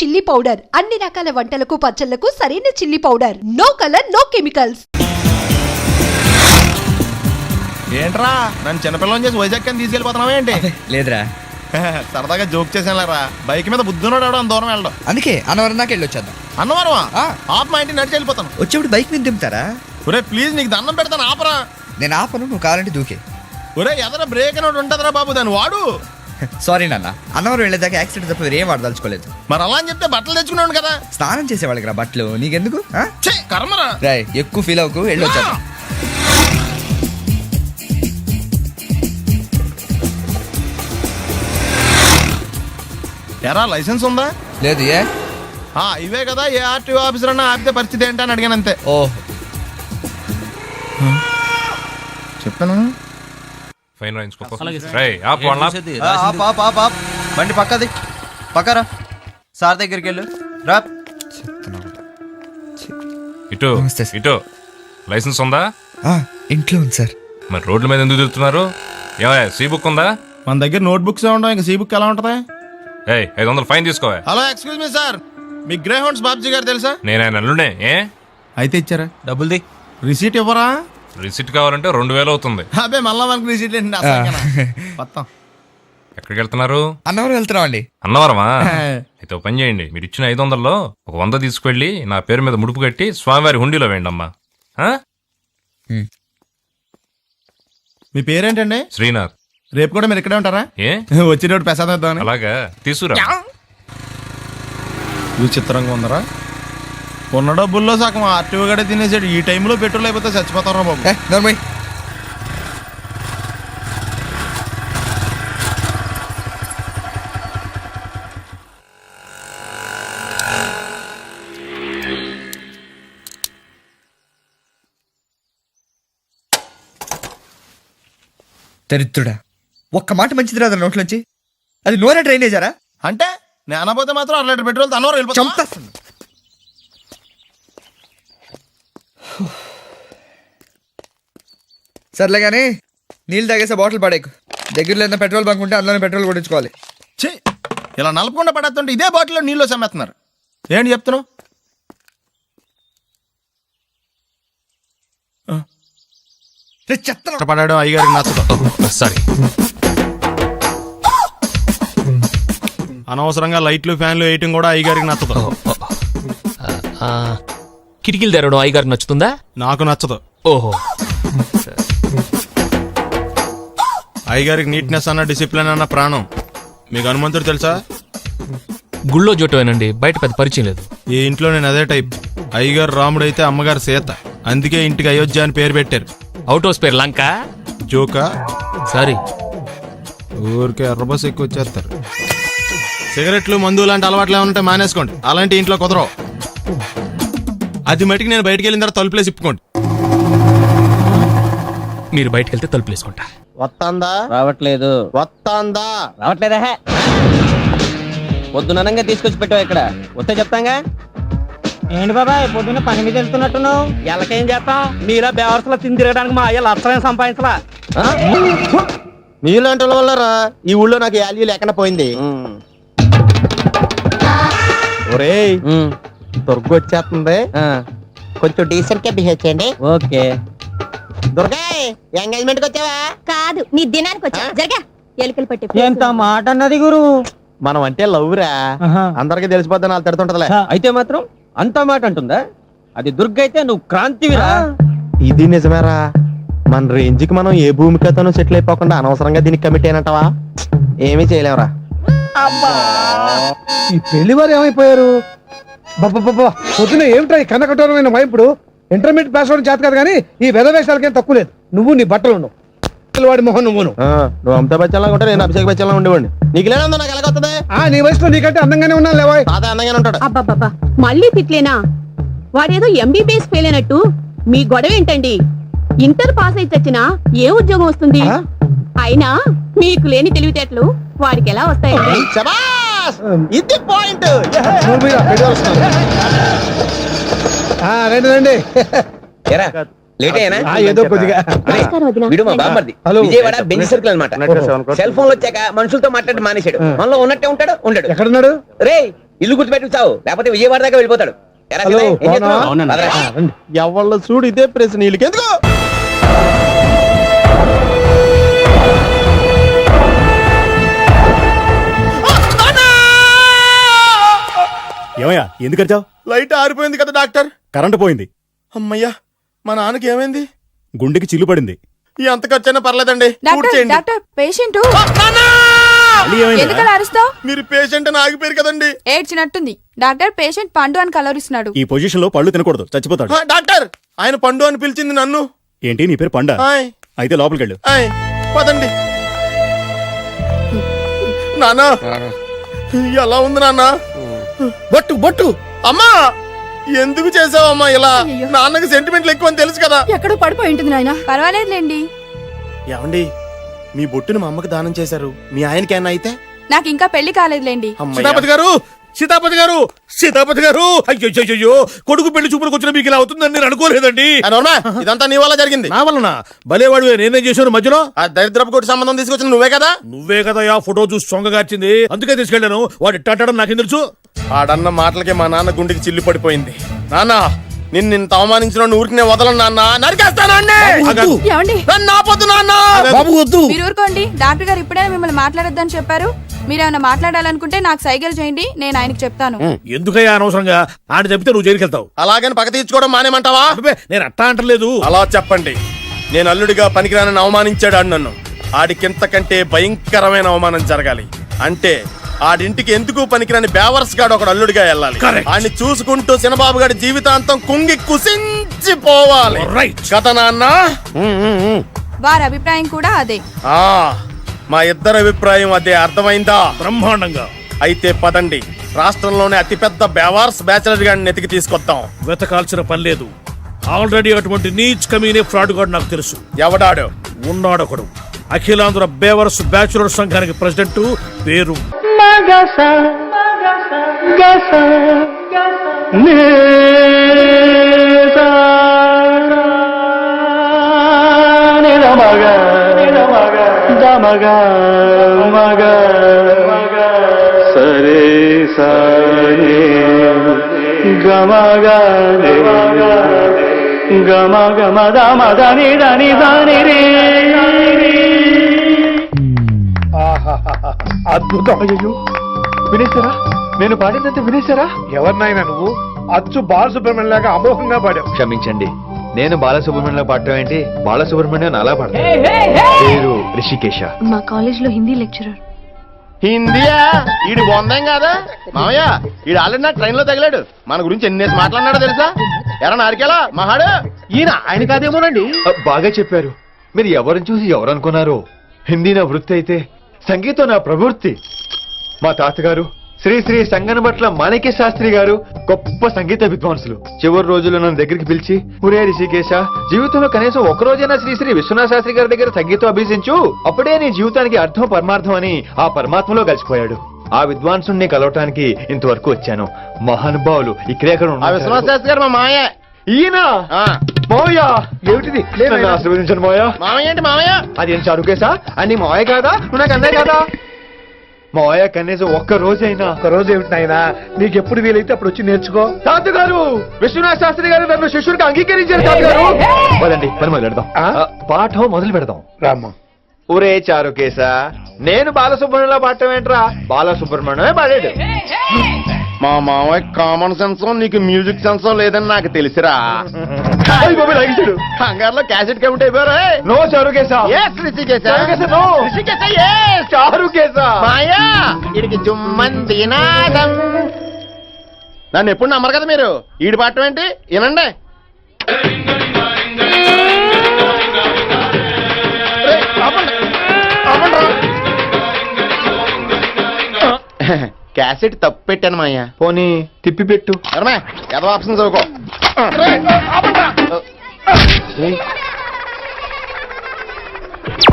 Chilli powder అన్ని రకాల వంటలకు పచ్చళ్లకు సరైన chilli powder. No colour no chemicals. ఏంట్రా నన్ను చిన్నపిల్లని చేసి వైజాగ్ అని తీసుకెళ్ళిపోతున్నావా ఏంటి? లేదురా సరదాగా జోక్ చేసానులేరా. బైక్ మీద బుద్ధున్నాడు అంత దూరం వెళ్ళడం. అందుకే అన్నవరం దాకా వెళ్ళి వచ్చేద్దాం. అన్నవరమా? ఆప్ మా ఇంటికి నడిచి వెళ్ళిపోతాను. వచ్చేప్పుడు బైక్ మీద దింపుతారా? ఒరే ప్లీజ్ నీకు దండం పెడతాను ఆపరా. నేను ఆపను, నువ్వు కావాలంటే దూకే. ఒరే ఎదర బ్రేక్ అని ఉంటుందిరా బాబు, దాన్ని వాడు. సారీ నాన్న, అన్నవరం వెళ్ళేదాకా యాక్సిడెంట్ తప్ప ఏం వాడదలుచుకోలేదు. మరి అలా అని చెప్తే బట్టలు తెచ్చుకున్నాను కదా. స్నానం చేసేవాళ్ళకి రా బట్టలు, నీకెందుకు? కర్మరా. రాయ్ ఎక్కువ ఫీల్ అవ్వకు, వెళ్ళి వచ్చేద్దాం. ఎరా లైసెన్స్ ఉందా? లేదు. ఏ ఇవే కదా ఏ ఆర్టీఓ ఆఫీసర్ అన్నా ఆపితే పరిస్థితి ఏంటి అని అడిగాను అంతే. ఓ చెప్పాను. బండి పక్కది పక్కరా. సార్ దగ్గరికి వెళ్ళు రా. ఇటు ఇటు లైసెన్స్ ఉందా? ఇంట్లో ఉంది సార్. మరి రోడ్ల మీద ఎందుకు తిరుగుతున్నారు? ఏమయ్యా సీ బుక్ ఉందా? మన దగ్గర నోట్ బుక్స్ ఉండవు, ఇంకా సీ బుక్ ఎలా ఉంటది? 500 ఫైన్ తీసుకోవా. హలో ఎక్స్క్యూజ్ మీ సార్, మీ గ్రే హౌండ్స్ బాబ్జీ గారు తెలుసా? నేను ఆయన అల్లుడే. అయితే ఇచ్చారా? డబ్బుల్ది రిసీట్ ఇవ్వరా? రిసిట్ కావాలంటే 2000 అవుతుంది. అదే మళ్ళా మనకు రిసీట్ మొత్తం. ఎక్కడికి వెళ్తున్నారు? అన్నవరం వెళ్తున్నాం అండి. అన్నవరమా? అయితే పని చేయండి, మీరు ఇచ్చిన 500లో 100 తీసుకెళ్లి నా పేరు మీద ముడుపు కట్టి స్వామివారి హుండీలో వేయండి అమ్మా. మీ పేరేంటండి? శ్రీనాథ్. రేపు కూడా మీరు ఇక్కడే ఉంటారా? వచ్చేటప్పుడు ప్రసాదం ఇద్దామని. అలాగా తీసుకురా. విచిత్రంగా ఉందరా. ఉన్న డబ్బుల్లో సగం ఆర్టీఓ గడే తినేసాడు. ఈ టైంలో పెట్రోల్ అయిపోతే చచ్చిపోతారా బాబు. దరిద్రుడా, ఒక్క మాట మంచిది రాదా నోట్లోంచి? అది నూనె డ్రైనేజారా? అంటే నేను అనబోతే మాత్రం 2 లీటర్ పెట్రోల్ అన్నవరం వెళ్ళిపోతా. సర్లే కానీ నీళ్ళు తాగేసే బాటిల్ పడేకు. దగ్గరలో ఏదైనా పెట్రోల్ బంక్ ఉంటే అందులోనే పెట్రోల్ కొట్టించుకోవాలి. ఇలా నలపకుండా పడేస్తుంటే ఇదే బాటిల్లో నీళ్ళు సమ్మేస్తున్నారు. ఏంటి చెప్తున్నావు? చెత్త పడాడు అయ్యగారికి నచ్చదు. సారీ. అనవసరంగా లైట్లు ఫ్యాన్లు వేయటం కూడా అయ్యగారికి నచ్చదు. కిటికీలు తెరవడం అయ్యగారికి నచ్చుతుందా? నాకు నచ్చదు. ఓహో. అయ్యగారికి నీట్నెస్ అన్న డిసిప్లిన్ అన్న ప్రాణం. మీకు హనుమంతుడు తెలుసా? గుళ్ళో జోటమేనండి, బయట పెద్ద పరిచయం లేదు. ఈ ఇంట్లో నేను అదే టైప్. అయ్యగారు రాముడు అయితే అమ్మగారు సీత. అందుకే ఇంటికి అయోధ్య అని పేరు పెట్టారు. అవుట్ హౌస్ పేరు లంక. జోకా? సారీ. ఊరికే ఎర్రబస్ ఎక్కువ వచ్చేస్తారు. సిగరెట్లు మందు లాంటి అలవాట్లు ఏమంటే మానేసుకోండి. అలాంటి ఇంట్లో కుదరవు. అది మటుకు నేను బయటకు వెళ్ళిన తర్వాత తలుపులేసి ఇప్పుకోండి. మీరు బయటకు వెళ్తే తలుపులు వేసుకుంటా. వస్తాందా? రావట్లేదు. వస్తాందా? రావట్లేదా? పొద్దుననంగా తీసుకొచ్చి పెట్టావు ఇక్కడ. వస్తే చెప్తాంగా. ఏంటి బాబాయ్ పొద్దున్న పని మీద వెళ్తున్నట్టున్నావు? ఎలాకేం చేస్తాం? మీలా బేవర్సలా తిని తిరగడానికి మా అయ్య లక్షణం సంపాదించలా. మీలాంటి వాళ్ళ వల్లరా ఈ ఊళ్ళో నాకు వాల్యూ లేకుండా పోయింది. ఒరేయ్ దుర్గ వచ్చేస్తుంది, కొంచెం డీసెంట్ గా బిహేవ్ చేయండి. ఓకే. దుర్గా ఎంగేజ్మెంట్ కి వచ్చావా? కాదు, నీ దినానికి వచ్చా. జరగా ఎలుకలు పట్టి. ఎంత మాట అన్నది గురు. మనం అంటే లవ్ రా, అందరికి తెలిసిపోద్దని వాళ్ళు తిడుతుంటదిలే. అయితే మాత్రం అంత మాట అంటుందా? అది దుర్గ అయితే నువ్వు క్రాంతివిరా. ఇది నిజమేరా. మన రేంజ్ కి మనం ఏ భూమికతోనూ సెటిల్ అయిపోకుండా అనవసరంగా దీనికి కమిట్ అయినట్టవా? ఏమీ చేయలేవురా. ఈ పెళ్లి వారు ఏమైపోయారు? పొద్దున ఏమిటా ఈ కన్నకఠోరమైన వైపుడు? ఇంటర్మీడియట్ పాస్ అవడం చేత కాదు కానీ ఈ వెధవేషాలకేం తక్కువ లేదు. నువ్వు నీ బట్టలు ఉండవు, వాడి మొహన్ నువ్వు అమితాబ్ బచ్చన్ లాగా ఉంటా, నేను అభిషేక్ బచ్చన్ లాగా ఉండేవాడిని. నీకు లేనందో నాకు ఎలాగొస్తుంది? నీ వయసులో నీకంటే అందంగానే ఉన్నాను లేవాయ్. తాత అందంగానే ఉంటాడు. అబ్బాబ్బా మళ్ళీ తిట్లేనా? వాడేదో ఎంబీబీఎస్ ఫెయిల్ అయినట్టు మీ గొడవ ఏంటండి? ఇంటర్ పాస్ అయితే వచ్చినా ఏ ఉద్యోగం వస్తుంది? అయినా మీకు లేని తెలివితేటలు వాడికి ఎలా వస్తాయండి? ఇది పాయింట్. రండి రండి. ఏదో కొద్దిగా విజయవాడ బెంచ్ సర్కిల్ అనమాట. సెల్ ఫోన్ వచ్చాక మనుషులతో మాట్లాడి మానేశాడు. మనలో ఉన్నట్టే ఉంటాడు. ఉండడు. ఎక్కడున్నాడు? రే ఇల్లు గుర్తుపెట్టి చావు, లేకపోతే విజయవాడ దాకా వెళ్ళిపోతాడు. ఎరా హలో, శివయ్య, ఏం చేస్తున్నావు? బాగున్నా? పదరా. ఎవళ్ళ చూడు ఇదే ప్రశ్న వీళ్ళకి ఎందుకు? ఏమయ్యా ఎందుకు వచ్చావు? లైట్ ఆరిపోయింది కదా డాక్టర్. కరెంటు పోయింది. అమ్మయ్యా, మా నాన్నకి ఏమైంది? గుండెకి చిల్లు పడింది. ఎంత ఖర్చైనా పర్లేదండి, పూడ్చేయండి. డాక్టర్ పేషెంట్ మళ్ళీ ఏమైంది? ఎందుకలా అరుస్తావు? మీరు పేషెంట్ అని ఆగిపోయారు కదండి. ఏడ్చినట్టుంది. డాక్టర్ పేషెంట్ పండు అని కలవరిస్తున్నాడు. ఈ పొజిషన్ లో పళ్ళు తినకూడదు, చచ్చిపోతాడు. డాక్టర్, ఆయన పండు అని పిలిచింది నన్ను. ఏంటి నీ పేరు పండా? ఆయ్, అయితే లోపలికి వెళ్ళు. ఆయ్, పదండి. నాన్న, ఎలా ఉంది నాన్న? బొట్టు బొట్టు అమ్మా, ఎందుకు చేసావమ్మా ఇలా? నాన్నకి సెంటిమెంట్లు ఎక్కువ అని తెలుసు కదా. ఎక్కడో పడిపోయి ఉంటుంది నాయన. పర్వాలేదులేండి. ఏమండి, మీ బొట్టును మా అమ్మకి దానం చేశారు, మీ ఆయనకి ఏమన్నా అయితే? నాకు ఇంకా పెళ్లి కాలేదులేండి. సీతాపతి గారు, సీతాపతి గారు, సీతాపతి గారు, అయ్యో కొడుకు పెళ్లి చూపులకు వచ్చిన మీకు ఇలా అవుతుందని నేను అనుకోలేదండి. ఇదంతా నీ వల్ల జరిగింది. నా వలన భలేవాడు, నేనేం చేశాను మధ్యలో? ఆ దరిద్రపు కొట్టి సంబంధం తీసుకొచ్చిన నువ్వే కదా. నువ్వే కదా ఆ ఫోటో చూసి సొంగగార్చింది, అందుకే తీసుకెళ్ళాను. వాడు ఇట్టాడడం నాకేం తెలుసు? ఆడన్న మాటలకి మా నాన్న గుండెకి చిల్లు పడిపోయింది. నాన్న, నిన్ను అవమానించిన ఊరికి నేను వదలను నాన్న, నరికేస్తాను. ఏమండి? నన్ను ఆపొద్దు నాన్న. బాబు వద్దు. మీరు ఊరుకోండి. డాక్టర్ గారు ఇప్పుడే మిమ్మల్ని మాట్లాడొద్దని చెప్పారు. మీరేమైనా మాట్లాడాలనుకుంటే నాకు సైగలు చేయండి, నేను ఆయనకు చెప్తాను. ఎందుకయ్యా అనవసరంగా ఆడ చెప్తే నువ్వు జైలుకి వెళ్తావు. అలాగని పక్క తీర్చుకోవడం మానేమంటావా? అబ్బే, నేను అట్టా అంటలేదు. అలా చెప్పండి. నేను అల్లుడిగా పనికిరానని అవమానించాడు ఆడు నన్ను. ఆడికింతకంటే భయంకరమైన అవమానం జరగాలి. అంటే ఆడింటికి ఎందుకు పనికిరాని బేవర్స్ గాడు ఒకడు అల్లుడిగా వెళ్ళాలి. ఆడిని చూసుకుంటూ చిన్నబాబు గారి జీవితాంతం కుంగి కుసించిపోవాలి. కదా నాన్న? వారి అభిప్రాయం కూడా అదే. మా ఇద్దరి అభిప్రాయం అదే. అర్థమైందా? బ్రహ్మాండంగా. అయితే పదండి, రాష్ట్రంలోనే అతిపెద్ద బేవార్స్ బ్యాచిలర్ గాడిని ఎతికి తీసుకొద్దాం. వెతకాల్సిన పని లేదు. ఆల్రెడీ అటువంటి నీచ్ కమీనే ఫ్రాడ్ గాడు నాకు తెలుసు. ఎవడాడు? ఉన్నాడొకడు. అఖిలాంధ్ర బేవర్స్ బ్యాచులర్ సంఘానికి ప్రెసిడెంట్, పేరు సరే సరే గమగా గమ గమ దమ దని దని దని రే. అద్భుతం. అయ్యో, వినేశారా? నేను పాడిందంటే వినేశారా? ఎవరినైనా నువ్వు అచ్చు బాలసుబ్రహ్మణ్యం లాగా అమోఘంగా పాడావు. క్షమించండి, నేను బాలసుబ్రహ్మణ్యంలో పాడటం ఏంటి? బాలసుబ్రహ్మణ్యం అలా పాడతాను. పేరు రిషికేశ. మా కాలేజ్ లో హిందీ లెక్చరర్. హిందీయా? ఈడు బొందేం కాదా మామయ్య? ఈడు ఆల్రెడీ నా ట్రైన్ లో తగిలాడు. మన గురించి ఎన్నేసి మాట్లాడినాడో తెలుసా? ఎరా నారికేలా మహాడు, ఈయన ఆయన కాదేమోనండి. బాగా చెప్పారు. మీరు ఎవరిని చూసి ఎవరు అనుకున్నారు? హిందీ నా వృత్తి అయితే సంగీతం నా ప్రవృత్తి. మా తాతగారు శ్రీ శ్రీ సంగనబట్ల మాణిక్య శాస్త్రి గారు గొప్ప సంగీత విద్వాంసులు. చివరి రోజుల్లో నన్ను దగ్గరికి పిలిచి, ఒరే రిషికేశ, జీవితంలో కనీసం ఒక్కరోజైనా శ్రీ శ్రీ విశ్వనాథ శాస్త్రి గారి దగ్గర సంగీతం అభ్యసించు, అప్పుడే నీ జీవితానికి అర్థం పరమార్థం అని ఆ పరమాత్మలో కలిసిపోయాడు. ఆ విద్వాంసుని కలవటానికి ఇంతవరకు వచ్చాను. మహానుభావులు ఇక్కడే విశ్వనాథ శాస్త్రి గారు మా మామయ్య. ఈయన మావయ్య. ఏమిటిది? నన్ను ఆశీర్వదించండి మావయ్య. మామయ్య ఏంటి మామయ్య? అదేం చరుకేశా? అని మావయ్య కాదా? నువ్వు నాకు అన్నయ్య కాదా? మావయ్య కనీసం ఒక్క రోజైనా. ఒక రోజు ఏమిటి నాయనా, నీకు ఎప్పుడు వీలైతే అప్పుడు వచ్చి నేర్చుకో. తాతగారు, విశ్వనాథ శాస్త్రి గారు నన్ను శిష్యుడికి అంగీకరించారు. తాతగారు పదండి, పని మొదలు పెడదాం. పాఠం మొదలు పెడదాం. రామ్మ. ఒరే చారుకేశా, నేను బాలసుబ్రహ్మణ్యంలో పాడటం ఏంట్రా? బాలసుబ్రహ్మణ్యమే పాడాడు. మా మామయ్య కామన్ సెన్స్, నీకు మ్యూజిక్ సెన్స్ లేదని నాకు తెలిసిరా. కంగారులో క్యాసెట్ కమిట్ అయిపోయారు. నో చారుకేశా. చారుకేశా. మాయా ఇడికి జుమ్మంది నాదం. నన్ను ఎప్పుడు నమ్మరు కదా మీరు. ఈడి పాడటం ఏంటి? వినండి. క్యాసెట్ తప్పు పెట్టాను మాయ్యా. పోనీ తిప్పి పెట్టు. ఎదవ ఆప్షన్ చదువుకో.